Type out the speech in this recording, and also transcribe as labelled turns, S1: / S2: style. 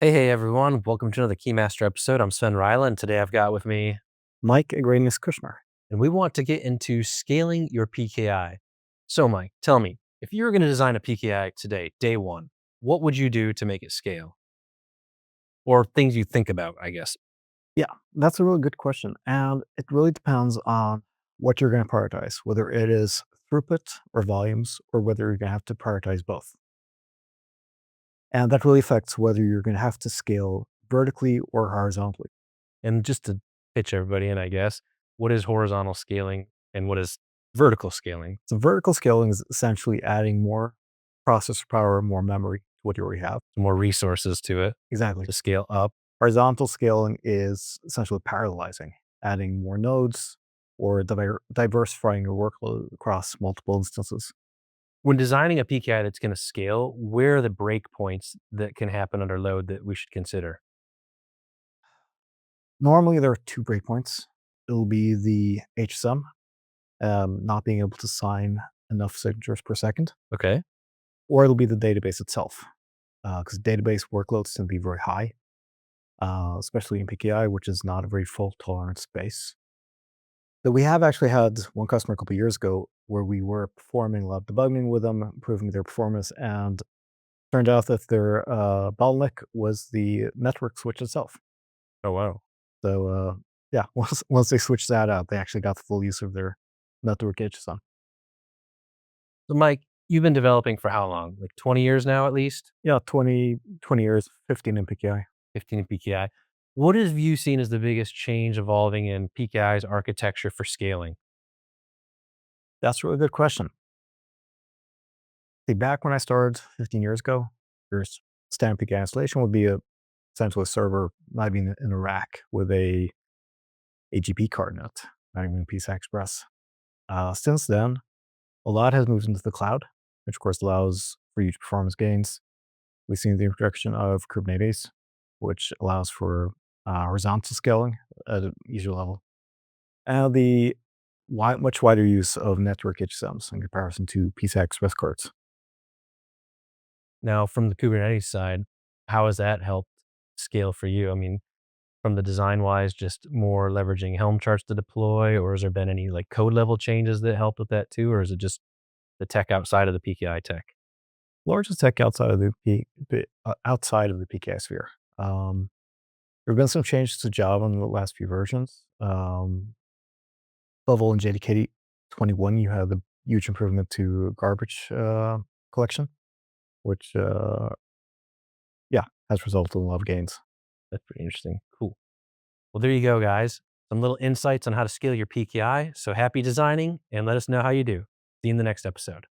S1: Hey everyone, welcome to another Keymaster episode. I'm Sven Rajala, and today I've got with me,
S2: Mike Agrenius Kushner.
S1: and we want to get into scaling your PKI. So Mike, tell me, if you were going to design a PKI today, day one, what would you do to make it scale? Or things you think about, I guess.
S2: Yeah, that's a really good question. And it really depends on what you're going to prioritize, whether it is throughput or volumes, or whether you're going to have to prioritize both. And that really affects whether you're going to have to scale vertically or horizontally.
S1: And just to pitch everybody in, I guess, what is horizontal scaling and what is vertical scaling?
S2: So, vertical scaling is essentially adding more processor power, more memory to what you already have.
S1: More resources to it
S2: Exactly.
S1: to scale up.
S2: Horizontal scaling is essentially parallelizing, adding more nodes or diversifying your workload across multiple instances.
S1: When designing a PKI that's going to scale, where are the breakpoints that can happen under load that we should consider?
S2: Normally, there are two breakpoints. It'll be the HSM, not being able to sign enough signatures per second,
S1: Okay.
S2: or it'll be the database itself, because database workloads tend to be very high, especially in PKI, which is not a very fault-tolerant space. So we have actually had one customer a couple of years ago where we were performing a lot of debugging with them, improving their performance, and turned out that their bottleneck was the network switch itself.
S1: Oh, wow.
S2: So, yeah, once they switched that out, they actually got the full use of their network HSM.
S1: So, Mike, you've been developing for how long? Like 20 years now, at least?
S2: Yeah, 20 years, 15 in PKI.
S1: 15 in PKI. What have you seen as the biggest change evolving in PKI's architecture for scaling?
S2: That's a really good question. See, back when I started 15 years ago, your standard PKI installation would be essentially a server, not even in a rack with a AGP card in it, not even a PCI Express. Since then, a lot has moved into the cloud, which of course allows for huge performance gains. We've seen the introduction of Kubernetes, which allows for horizontal scaling at an easier level, and the much wider use of network HSMs in comparison to PCI Express cards.
S1: Now, from the Kubernetes side, how has that helped scale for you? I mean, from the design wise, just more leveraging Helm charts to deploy, or has there been any like code level changes that helped with that too? Or is it just the tech outside of the PKI tech?
S2: Largest tech outside of outside of the PKI sphere. There have been some changes to Java in the last few versions. Level in JDK 21, you have a huge improvement to garbage collection, which yeah, has resulted in a lot of gains.
S1: That's pretty interesting. Cool. Well, there you go, guys. Some little insights on how to scale your PKI. So happy designing and let us know how you do. See you in the next episode.